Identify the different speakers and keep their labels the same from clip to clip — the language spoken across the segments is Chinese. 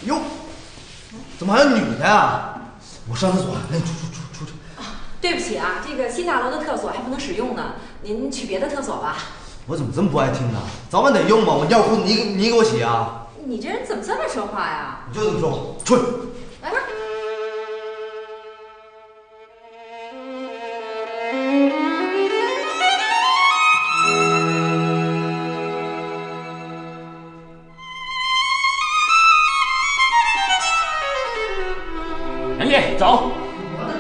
Speaker 1: 哟，怎么还有女的呀？我上厕所，赶紧出去。
Speaker 2: 对不起啊，这个新大楼的厕所还不能使用呢，您去别的厕所吧。
Speaker 1: 我怎么这么不爱听呢？早晚得用嘛，我尿裤子你给我洗啊！
Speaker 2: 你这人怎么这么说话呀？
Speaker 1: 你就这么说，出去。
Speaker 2: 哎。
Speaker 3: 杨毅，走！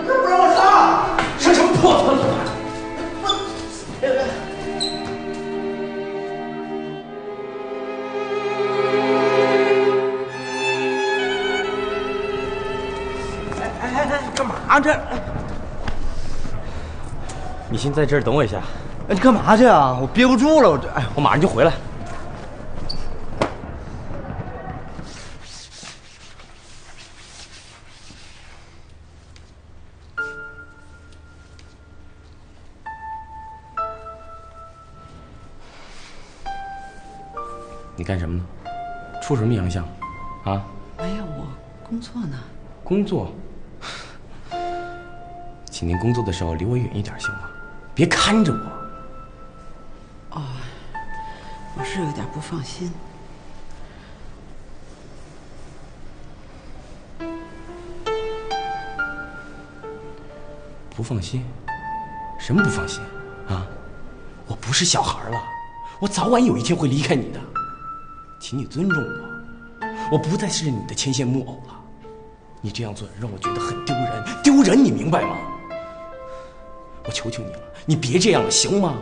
Speaker 1: 这不让我上！
Speaker 3: 上什么破厕所啊？
Speaker 1: 哎，干嘛这？
Speaker 3: 你先在这儿等我一下。
Speaker 1: 哎，你干嘛去啊？我憋不住了，
Speaker 3: 我马上就回来。你干什么呢？出什么洋相？啊？
Speaker 4: 没有，我工作呢。
Speaker 3: 工作？请您工作的时候离我远一点行吗？别看着我。
Speaker 4: 哦，我是有点不放心。
Speaker 3: 不放心？什么不放心？啊？我不是小孩了，我早晚有一天会离开你的。请你尊重我，我不再是你的牵线木偶了。你这样做让我觉得很丢人，丢人，你明白吗？我求求你了，你别这样了，行吗？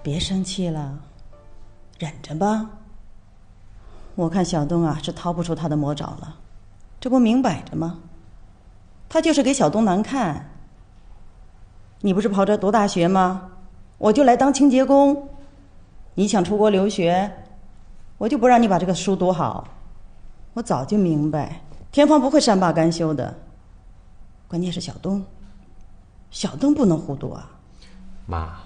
Speaker 5: 别生气了，忍着吧。我看小东啊是逃不出他的魔爪了，这不明摆着吗？他就是给小东难看。你不是跑着读大学吗？我就来当清洁工。你想出国留学，我就不让你把这个书读好。我早就明白，天方不会善罢甘休的。关键是小东不能糊涂啊。
Speaker 3: 妈，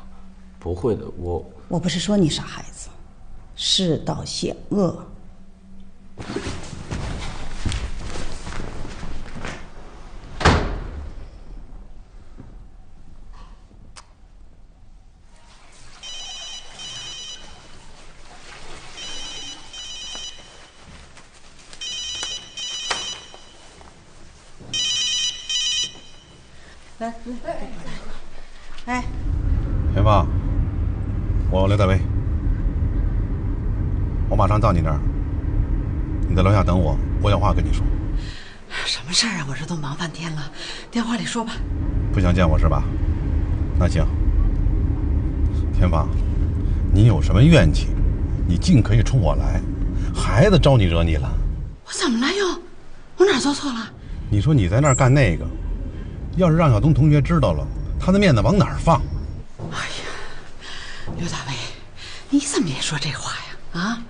Speaker 3: 不会的，
Speaker 5: 我不是说你傻孩子，世道险恶。来，哎，
Speaker 6: 田芳，我刘大为，我马上到你那儿，你在楼下等我，我有话跟你说。
Speaker 4: 什么事儿啊？我这都忙半天了，电话里说吧。
Speaker 6: 不想见我是吧？那行，田芳，你有什么怨气，你尽可以冲我来。孩子招你惹你了？
Speaker 4: 我怎么了又？我哪做错了？
Speaker 6: 你说你在那儿干那个，要是让小东同学知道了，他的面子往哪儿放？
Speaker 4: 哎呀，刘大为，你怎么也说这话呀？啊！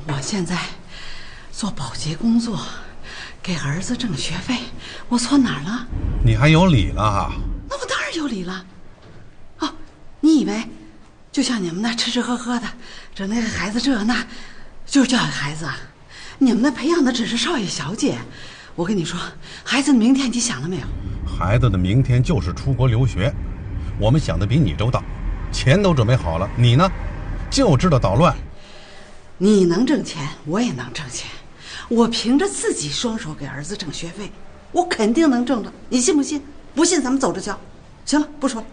Speaker 4: 我现在做保洁工作，给儿子挣学费，我错哪儿了？
Speaker 6: 你还有理了哈？
Speaker 4: 那我当然有理了。哦，你以为就像你们那吃吃喝喝的，整那个孩子这那，就是教育孩子啊？你们那培养的只是少爷小姐。我跟你说，孩子的明天你想了没有？
Speaker 6: 孩子的明天就是出国留学，我们想的比你周到，钱都准备好了，你呢，就知道捣乱。
Speaker 4: 你能挣钱，我也能挣钱。我凭着自己双手给儿子挣学费，我肯定能挣着，你信不信？不信咱们走着瞧。行了，不说了。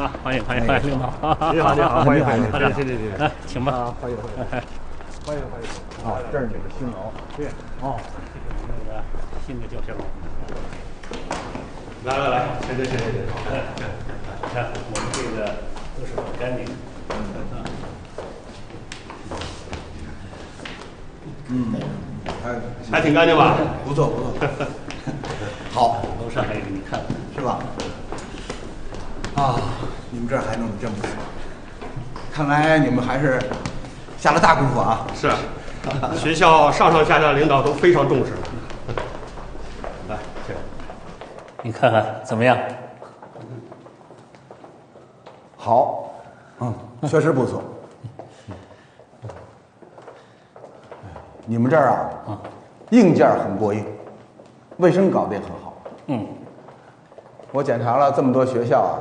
Speaker 7: 啊，欢迎领导。
Speaker 1: 你好，欢迎，
Speaker 7: 来，请吧。
Speaker 1: 欢迎。啊，这是你的新楼。
Speaker 7: 对。
Speaker 1: 哦，
Speaker 7: 那个新的教学楼。
Speaker 3: 来，谁？
Speaker 7: 看我们这个都是很干净的。
Speaker 3: 还挺干净吧？
Speaker 1: 不错。好，
Speaker 7: 楼上还有你看，
Speaker 1: 是吧？啊，你们这儿还弄得真不错，看来你们还是下了大功夫啊。
Speaker 3: 是，学校上下领导都非常重视。来，请。
Speaker 7: 你看看怎么样？
Speaker 1: 好，确实不错。你们这儿啊，硬件很过硬，卫生搞得也很好。我检查了这么多学校啊，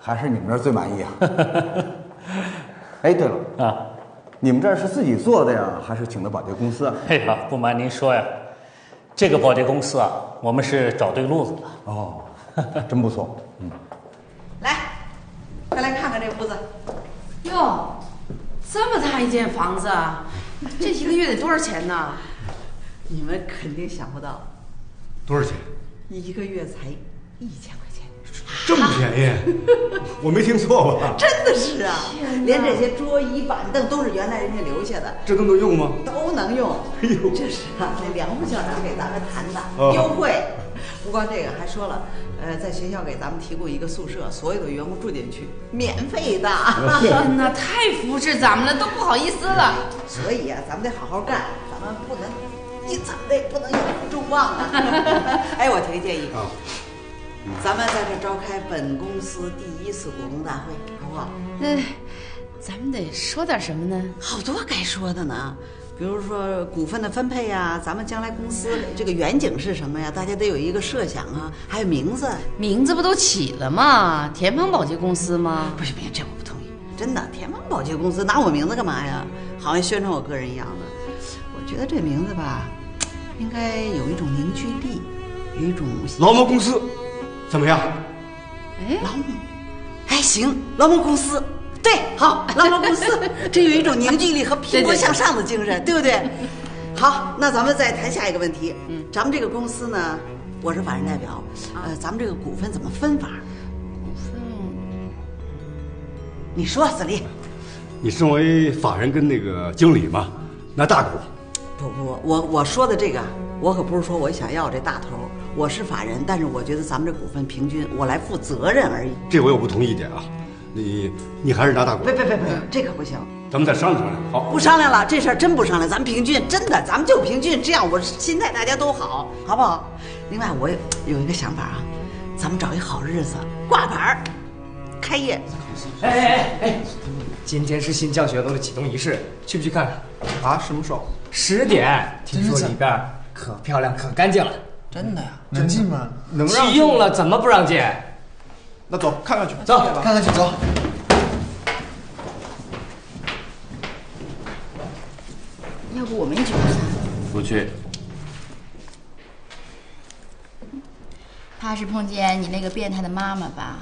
Speaker 1: 还是你们这儿最满意啊。哎，对了
Speaker 7: 啊，
Speaker 1: 你们这儿是自己做的呀，还是请的保洁公司啊？
Speaker 7: 哎呀，不瞒您说呀，这个保洁公司啊，我们是找对路子了。
Speaker 1: 哦，真不错。
Speaker 4: 来，快来看看这屋子。
Speaker 8: 哟，这么大一间房子啊，这一个月得多少钱呢？
Speaker 4: 你们肯定想不到，
Speaker 3: 多少钱？
Speaker 4: 一个月才1000块钱。
Speaker 3: 这么便宜？我没听错吧？
Speaker 4: 真的是啊，连这些桌椅板凳都是原来人家留下的，
Speaker 3: 这都能用吗？
Speaker 4: 都能用。
Speaker 3: 哎呦，
Speaker 4: 这是啊，那梁副校长给咱们谈的优惠。不光这个，还说了，在学校给咱们提供一个宿舍，所有的员工住进去，免费的。
Speaker 8: 天哪，太扶持咱们了，都不好意思了。
Speaker 4: 所以啊，咱们得好好干，咱们不能一怎么的不能有众望啊。哎，我提个建议啊，咱们在这召开本公司第1次股东大会，好不好？
Speaker 8: 咱们得说点什么呢？
Speaker 4: 好多该说的呢。比如说股份的分配呀，咱们将来公司这个远景是什么呀？大家得有一个设想啊，还有名字。
Speaker 8: 名字不都起了吗？田鹏保洁公司吗？
Speaker 4: 不行，这我不同意。真的，田鹏保洁公司拿我名字干嘛呀？好像宣传我个人一样的。我觉得这名字吧，应该有一种凝聚力，有一种
Speaker 3: 劳模公司，怎么样？
Speaker 4: 劳模，哎，行，劳模公司。对，好，劳模公司，这有一种凝聚力和拼搏向上的精神，对不对？好，那咱们再谈下一个问题。咱们这个公司呢，我是法人代表，咱们这个股份怎么分法？
Speaker 8: 股份，
Speaker 4: 你说，子立。
Speaker 3: 你身为法人跟那个经理嘛，拿大股。
Speaker 4: 不，我说的这个，我可不是说我想要这大头，我是法人，但是我觉得咱们这股份平均，我来负责任而已。
Speaker 3: 这我有不同意见啊。你还是拿大股。
Speaker 4: 别，这可不行。
Speaker 3: 咱们再商量商量。好，
Speaker 4: 不商量了，这事儿真不商量，咱们平均，真的，咱们就平均，这样我心态大家都好，好不好？另外，我有一个想法啊，咱们找一好日子挂牌儿，开业。
Speaker 9: 哎，今天是新教学楼的启动仪式，去不去看看？
Speaker 1: 啊，什么时候
Speaker 9: 10点。听说里边可漂亮可干净了。
Speaker 1: 真的呀？能进吗？能让
Speaker 9: 启用了，怎么不让进？
Speaker 1: 那走，看看去。
Speaker 9: 走，
Speaker 1: 看看去，走。
Speaker 8: 要不我们一起去？
Speaker 3: 不去。
Speaker 10: 怕是碰见你那个变态的妈妈吧？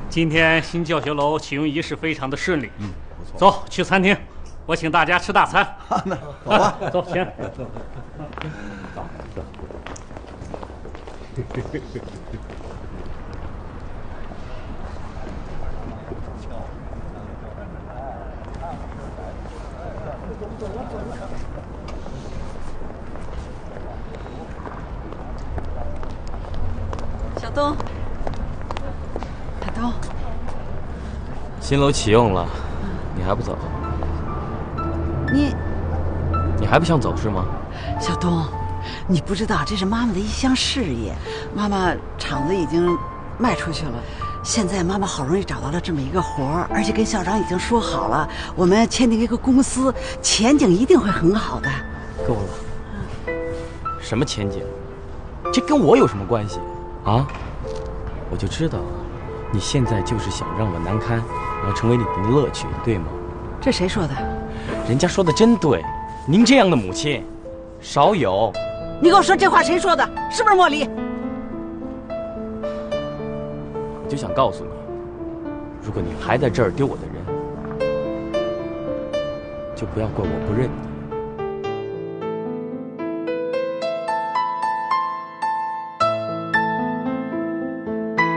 Speaker 7: 今天新教学楼启用仪式非常的顺利。不错。走去餐厅，我请大家吃大餐。
Speaker 1: 那走吧，
Speaker 7: 走，行。走。
Speaker 4: 小东，小东，
Speaker 11: 新楼启用了，你还不走？你还不想走是吗？
Speaker 4: 小东，你不知道这是妈妈的一项事业，妈妈厂子已经卖出去了，现在妈妈好容易找到了这么一个活儿，而且跟校长已经说好了，我们签订一个公司，前景一定会很好的。
Speaker 11: 够了，什么前景？这跟我有什么关系啊？我就知道，你现在就是想让我难堪，然后成为你的乐趣，对吗？
Speaker 4: 这谁说的？
Speaker 11: 人家说的真对，您这样的母亲少有。
Speaker 4: 你给我说这话谁说的？是不是茉莉？
Speaker 11: 我就想告诉你，如果你还在这儿丢我的人，就不要怪我不认你。